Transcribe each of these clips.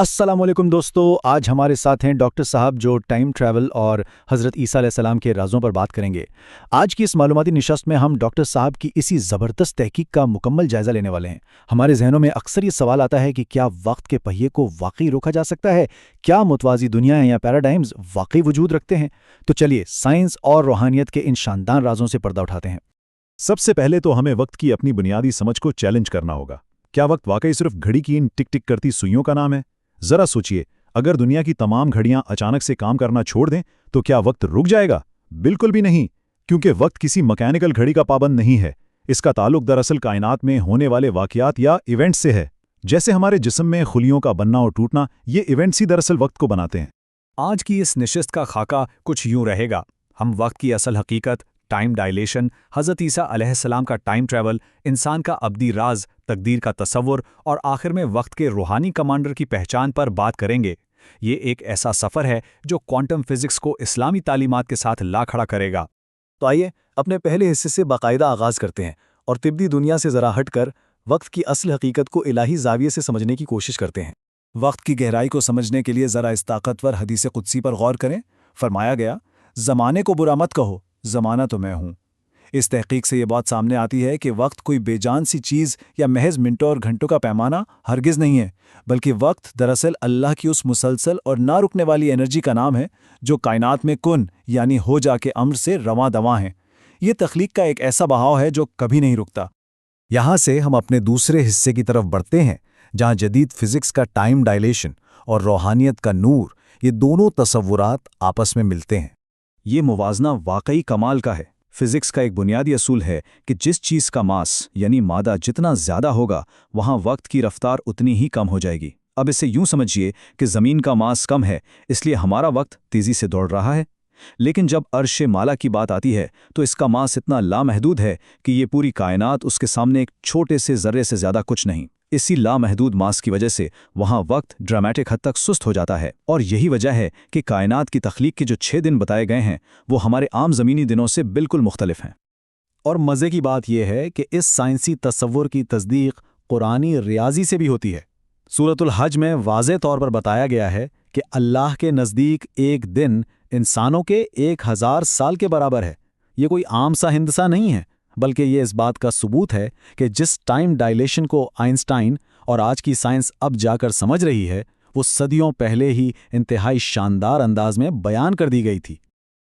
अस्सलाम वालेकुम दोस्तों, आज हमारे साथ हैं डॉक्टर साहब जो टाइम ट्रैवल और हज़रत ईसा अलैहिस्सलाम के राज़ों पर बात करेंगे। आज की इस मालूमाती निशस्त में हम डॉक्टर साहब की इसी ज़बरदस्त तहकीक का मुकम्मल जायज़ा लेने वाले हैं। हमारे जहनों में अक्सर ये सवाल आता है कि क्या वक्त के पहिए को वाकई रोका जा सकता है? क्या मुतवाज़ी दुनियाएं या पैराडाइम्स वाकई वजूद रखते हैं? तो चलिए साइंस और रूहानियत के इन शानदार राज़ों से पर्दा उठाते हैं। सबसे पहले तो हमें वक्त की अपनी बुनियादी समझ को चैलेंज करना होगा। क्या वक्त वाकई सिर्फ घड़ी की इन टिक टिक करती सुइयों का नाम है? जरा सोचिए, अगर दुनिया की तमाम घड़ियां अचानक से काम करना छोड़ दें तो क्या वक्त रुक जाएगा? बिल्कुल भी नहीं, क्योंकि वक्त किसी मैकेनिकल घड़ी का पाबंद नहीं है। इसका ताल्लुक दरअसल कायनात में होने वाले वाकयात या इवेंट्स से है। जैसे हमारे जिस्म में खुलियों का बनना और टूटना, ये इवेंट्स ही दरअसल वक्त को बनाते हैं। आज की इस निशिस्त का खाका कुछ यूं रहेगा। हम वक्त की असल हकीकत, टाइम डायलेशन, हज़रत ईसा अलैहिस्सलाम का टाइम ट्रैवल, इंसान का अब्दी राज, तकदीर का तसव्वुर और आखिर में वक्त के रूहानी कमांडर की पहचान पर बात करेंगे। ये एक ऐसा सफ़र है जो क्वांटम फिजिक्स को इस्लामी तालीमात के साथ ला खड़ा करेगा। तो आइए अपने पहले हिस्से से बाकायदा आगाज़ करते हैं और तिब्बी दुनिया से ज़रा हटकर वक्त की असल हकीकत को इलाही ज़ाविये से समझने की कोशिश करते हैं। वक्त की गहराई को समझने के लिए ज़रा इस ताकतवर हदीस कुदसी पर गौर करें। फरमाया गया, ज़माने को बुरा मत कहो, ज़माना तो मैं हूँ। इस तहकीक से ये बात सामने आती है कि वक्त कोई बेजान सी चीज़ या महज मिनटों और घंटों का पैमाना हरगिज़ नहीं है, बल्कि वक्त दरअसल अल्लाह की उस मुसलसल और ना रुकने वाली एनर्जी का नाम है जो कायनात में कुन यानी हो जा के अम्र से रवां दवां है। ये तख्लीक का एक ऐसा बहाव है जो कभी नहीं रुकता। यहाँ से हम अपने दूसरे हिस्से की तरफ बढ़ते हैं, जहाँ जदीद फिजिक्स का टाइम डायलेशन और रूहानियत का नूर, ये दोनों तसव्वुरात आपस में मिलते हैं। ये मुवाजना वाकई कमाल का है। फिजिक्स का एक बुनियादी असूल है कि जिस चीज़ का मास यानी मादा जितना ज़्यादा होगा, वहाँ वक्त की रफ्तार उतनी ही कम हो जाएगी। अब इसे यूं समझिए कि ज़मीन का मास कम है, इसलिए हमारा वक्त तेज़ी से दौड़ रहा है। लेकिन जब अर्श माला की बात आती है तो इसका मास इतना लामहदूद है कि ये पूरी कायनात उसके सामने एक छोटे से ज़र्रे से ज़्यादा कुछ नहीं। इसी लामहदूद मास की वजह से वहाँ वक्त ड्रामेटिक हद तक सुस्त हो जाता है, और यही वजह है कि कायनात की तख्लीक के जो 6 दिन बताए गए हैं वो हमारे आम ज़मीनी दिनों से बिल्कुल मुख्तलिफ हैं। और मज़े की बात यह है कि इस साइंसी तसव्वुर की तस्दीक कुरानी रियाजी से भी होती है। सूरतुल हज में वाज़े तौर पर बताया गया है कि अल्लाह के नज़दीक एक दिन इंसानों के 1000 साल के बराबर है। ये कोई आम सा हिंदसा नहीं है, बल्कि ये इस बात का सबूत है कि जिस टाइम डायलेशन को आइंस्टाइन और आज की साइंस अब जाकर समझ रही है, वो सदियों पहले ही इंतहाई शानदार अंदाज में बयान कर दी गई थी।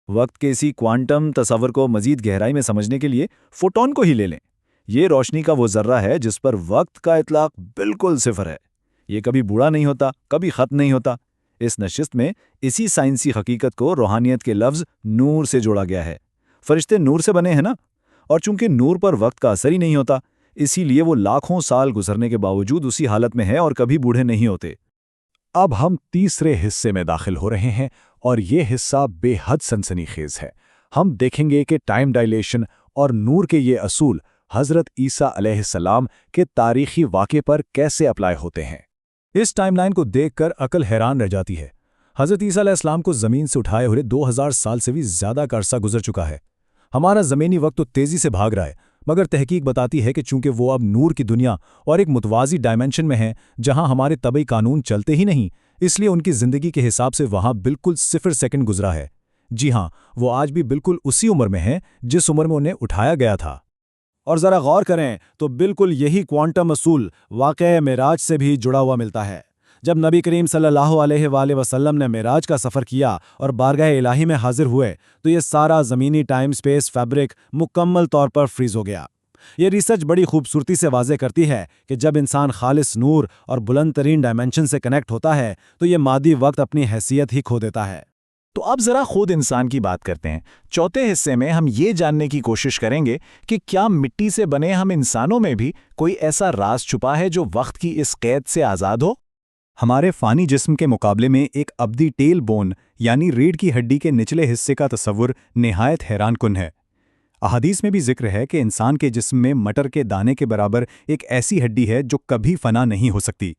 वक्त के इसी क्वांटम तसव्वुर को मज़ीद गहराई में समझने के लिए फोटोन को ही ले लें। ये रोशनी का वो ज़र्रा है जिस पर वक्त का इतलाक बिल्कुल सिफर है। ये कभी बूढ़ा नहीं होता, कभी ख़त्म नहीं होता। इस नशिस्त में इसी साइंसी हकीकत को रूहानियत के लफ्ज़ नूर से जोड़ा गया है। फरिश्ते नूर से बने हैं ना, और चूंकि नूर पर वक्त का असर ही नहीं होता, इसीलिए वो लाखों साल गुजरने के बावजूद उसी हालत में है और कभी बूढ़े नहीं होते। अब हम तीसरे हिस्से में दाखिल हो रहे हैं, और ये हिस्सा बेहद सनसनीखेज है। हम देखेंगे कि टाइम डायलेशन और नूर के ये असूल हज़रत ईसा अलैहिस्सलाम के तारीखी वाक़े पर कैसे अप्लाई होते हैं। इस टाइमलाइन को देखकर अकल हैरान रह जाती है। हज़रत ईसा अलैहिस्सलाम को ज़मीन से उठाए हुए 2000 साल से भी ज़्यादा का अरसा गुजर चुका है। हमारा ज़मीनी वक्त तो तेज़ी से भाग रहा है, मगर तहकीक बताती है कि चूंकि वो अब नूर की दुनिया और एक मुतवाज़ी डायमेंशन में है जहां हमारे तबई कानून चलते ही नहीं, इसलिए उनकी ज़िंदगी के हिसाब से वहां बिल्कुल 0 सेकंड गुजरा है। जी हाँ, वो आज भी बिल्कुल उसी उम्र में है जिस उम्र में उन्हें उठाया गया था। और ज़रा गौर करें तो बिल्कुल यही क्वांटम असूल वाक़या मेराज से भी जुड़ा हुआ मिलता है। जब नबी करीम सल्लल्लाहु अलैहि वसल्लम ने मेराज का सफ़र किया और बारगाह इलाही में हाजिर हुए, तो ये सारा ज़मीनी टाइम स्पेस फैब्रिक मुकम्मल तौर पर फ्रीज़ हो गया। ये रिसर्च बड़ी खूबसूरती से वाज़े करती है कि जब इंसान खालिस नूर और बुलंद तरीन डायमेंशन से कनेक्ट होता है तो ये मादी वक्त अपनी हैसियत ही खो देता है। तो अब जरा खुद इंसान की बात करते हैं। चौथे हिस्से में हम ये जानने की कोशिश करेंगे कि क्या मिट्टी से बने हम इंसानों में भी कोई ऐसा राज छुपा है जो वक्त की इस कैद से आज़ाद हो। हमारे फ़ानी जिस्म के मुकाबले में एक अब्दी टेल बोन यानी रीढ़ की हड्डी के निचले हिस्से का तसव्वुर निहायत हैरानकुन है। अहादीस में भी जिक्र है कि इंसान के जिस्म में मटर के दाने के बराबर एक ऐसी हड्डी है जो कभी फना नहीं हो सकती।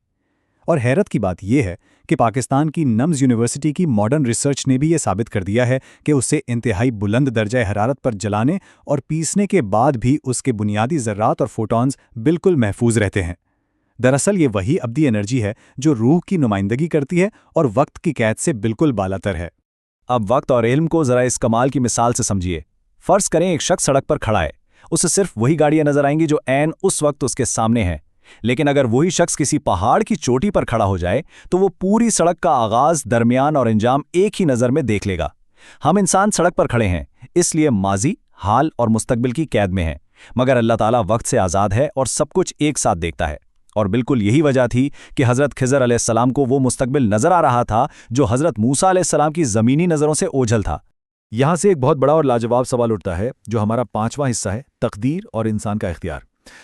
और हैरत की बात यह है कि पाकिस्तान की नम्स यूनिवर्सिटी की मॉडर्न रिसर्च ने भी ये साबित कर दिया है कि उसे इंतहाई बुलंद दर्जा हरारत पर जलाने और पीसने के बाद भी उसके बुनियादी ज़र्रात और फोटॉन्स बिल्कुल महफूज रहते हैं। دراصل یہ وہی ابدی انرجی ہے جو روح کی نمائندگی کرتی ہے اور وقت کی قید سے بالکل بالاتر ہے۔ اب وقت اور علم کو ذرا اس کمال کی مثال سے سمجھیے۔ فرض کریں ایک شخص سڑک پر کھڑا ہے، اسے صرف وہی گاڑیاں نظر آئیں گی جو عین اس وقت اس کے سامنے ہیں، لیکن اگر وہی شخص کسی پہاڑ کی چوٹی پر کھڑا ہو جائے تو وہ پوری سڑک کا آغاز، درمیان اور انجام ایک ہی نظر میں دیکھ لے گا۔ ہم انسان سڑک پر کھڑے ہیں، اس لیے ماضی، حال اور مستقبل کی قید میں ہیں، مگر اللہ تعالیٰ وقت سے آزاد ہے اور سب کچھ ایک ساتھ دیکھتا ہے۔ اور بالکل یہی وجہ تھی کہ حضرت خضر علیہ السلام کو وہ مستقبل نظر آ رہا تھا جو حضرت موسیٰ علیہ السلام کی زمینی نظروں سے اوجھل تھا۔ یہاں سے ایک بہت بڑا اور لاجواب سوال اٹھتا ہے جو ہمارا 5واں حصہ ہے، تقدیر اور انسان کا اختیار۔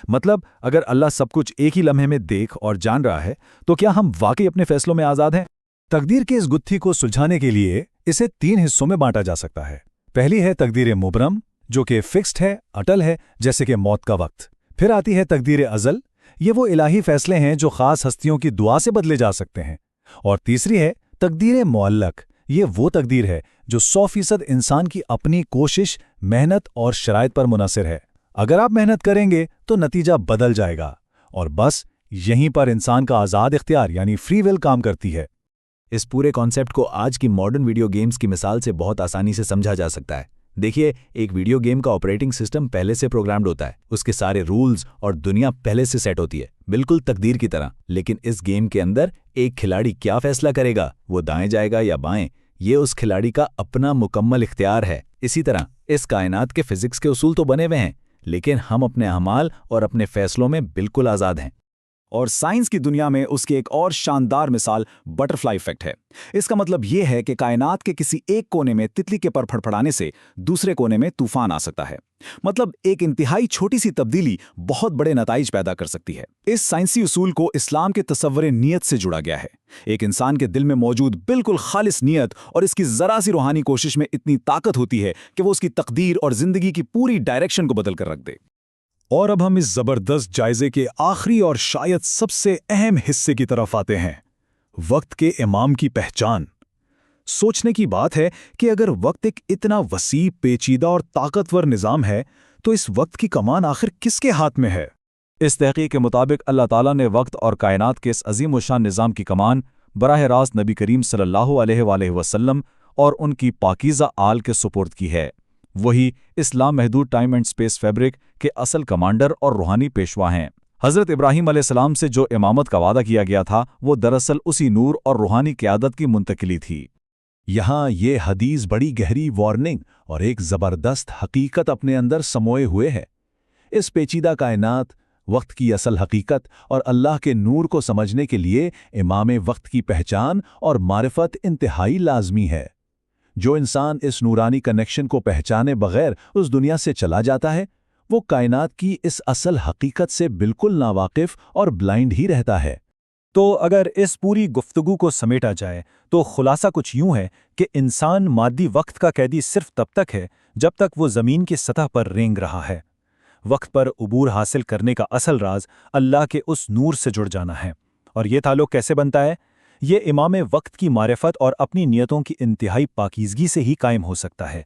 مطلب اگر اللہ سب کچھ ایک ہی لمحے میں دیکھ اور جان رہا ہے تو کیا ہم واقعی اپنے فیصلوں میں آزاد ہیں؟ تقدیر کے اس گتھی کو سلجھانے کے لیے اسے 3 حصوں میں بانٹا جا سکتا ہے۔ پہلی ہے تقدیر مبرم، جو کہ فکسڈ ہے، اٹل ہے، جیسے کہ موت کا وقت۔ پھر آتی ہے تقدیر ازل، یہ وہ الہی فیصلے ہیں جو خاص ہستیوں کی دعا سے بدلے جا سکتے ہیں۔ اور تیسری ہے تقدیر معلق، یہ وہ تقدیر ہے جو 100% انسان کی اپنی کوشش، محنت اور شرائط پر منحصر ہے۔ اگر آپ محنت کریں گے تو نتیجہ بدل جائے گا، اور بس یہیں پر انسان کا آزاد اختیار یعنی فری ول کام کرتی ہے۔ اس پورے کانسیپٹ کو آج کی ماڈرن ویڈیو گیمز کی مثال سے بہت آسانی سے سمجھا جا سکتا ہے۔ دیکھیے، ایک ویڈیو گیم کا آپریٹنگ سسٹم پہلے سے پروگرامڈ ہوتا ہے، اس کے سارے رولز اور دنیا پہلے سے سیٹ ہوتی ہے، بالکل تقدیر کی طرح۔ لیکن اس گیم کے اندر ایک کھلاڑی کیا فیصلہ کرے گا، وہ دائیں جائے گا یا بائیں، یہ اس کھلاڑی کا اپنا مکمل اختیار ہے۔ اسی طرح اس کائنات کے فزکس کے اصول تو بنے ہوئے ہیں، لیکن ہم اپنے اعمال اور اپنے فیصلوں میں بالکل آزاد ہیں۔ اور سائنس کی دنیا میں اس کی ایک اور شاندار مثال بٹرفلائی ایفیکٹ ہے۔ اس کا مطلب یہ ہے کہ کائنات کے کسی ایک کونے میں تتلی کے پر پھڑپڑانے سے دوسرے کونے میں طوفان آ سکتا ہے۔ مطلب ایک انتہائی چھوٹی سی تبدیلی بہت بڑے نتائج پیدا کر سکتی ہے۔ اس سائنسی اصول کو اسلام کے تصور نیت سے جڑا گیا ہے۔ ایک انسان کے دل میں موجود بالکل خالص نیت اور اس کی ذرا سی روحانی کوشش میں اتنی طاقت ہوتی ہے کہ وہ اس کی تقدیر اور زندگی کی پوری ڈائریکشن کو بدل کر رکھ دے۔ اور اب ہم اس زبردست جائزے کے آخری اور شاید سب سے اہم حصے کی طرف آتے ہیں، وقت کے امام کی پہچان۔ سوچنے کی بات ہے کہ اگر وقت ایک اتنا وسیع، پیچیدہ اور طاقتور نظام ہے تو اس وقت کی کمان آخر کس کے ہاتھ میں ہے؟ اس تحقیق کے مطابق اللہ تعالیٰ نے وقت اور کائنات کے اس عظیم الشان نظام کی کمان براہ راست نبی کریم صلی اللہ علیہ وآلہ وسلم اور ان کی پاکیزہ آل کے سپرد کی ہے۔ وہی اسلام محدود ٹائم اینڈ سپیس فیبرک کے اصل کمانڈر اور روحانی پیشوا ہیں۔ حضرت ابراہیم علیہ السلام سے جو امامت کا وعدہ کیا گیا تھا وہ دراصل اسی نور اور روحانی قیادت کی منتقلی تھی۔ یہاں یہ حدیث بڑی گہری وارننگ اور ایک زبردست حقیقت اپنے اندر سموئے ہوئے ہے۔ اس پیچیدہ کائنات، وقت کی اصل حقیقت اور اللہ کے نور کو سمجھنے کے لیے امام وقت کی پہچان اور معرفت انتہائی لازمی ہے۔ جو انسان اس نورانی کنیکشن کو پہچانے بغیر اس دنیا سے چلا جاتا ہے، وہ کائنات کی اس اصل حقیقت سے بالکل ناواقف اور بلائنڈ ہی رہتا ہے۔ تو اگر اس پوری گفتگو کو سمیٹا جائے تو خلاصہ کچھ یوں ہے کہ انسان مادی وقت کا قیدی صرف تب تک ہے جب تک وہ زمین کی سطح پر رینگ رہا ہے۔ وقت پر عبور حاصل کرنے کا اصل راز اللہ کے اس نور سے جڑ جانا ہے۔ اور یہ تعلق کیسے بنتا ہے؟ یہ امام وقت کی معرفت اور اپنی نیتوں کی انتہائی پاکیزگی سے ہی قائم ہو سکتا ہے۔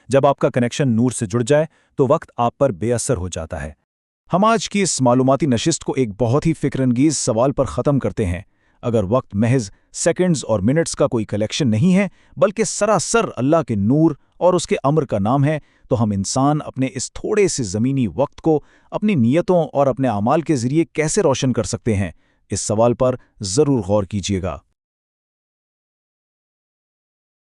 جب آپ کا کنیکشن نور سے جڑ جائے تو وقت آپ پر بے اثر ہو جاتا ہے۔ ہم آج کی اس معلوماتی نشست کو ایک بہت ہی فکر انگیز سوال پر ختم کرتے ہیں۔ اگر وقت محض سیکنڈز اور منٹس کا کوئی کلیکشن نہیں ہے بلکہ سراسر اللہ کے نور اور اس کے امر کا نام ہے، تو ہم انسان اپنے اس تھوڑے سے زمینی وقت کو اپنی نیتوں اور اپنے اعمال کے ذریعے کیسے روشن کر سکتے ہیں؟ اس سوال پر ضرور غور کیجیے گا۔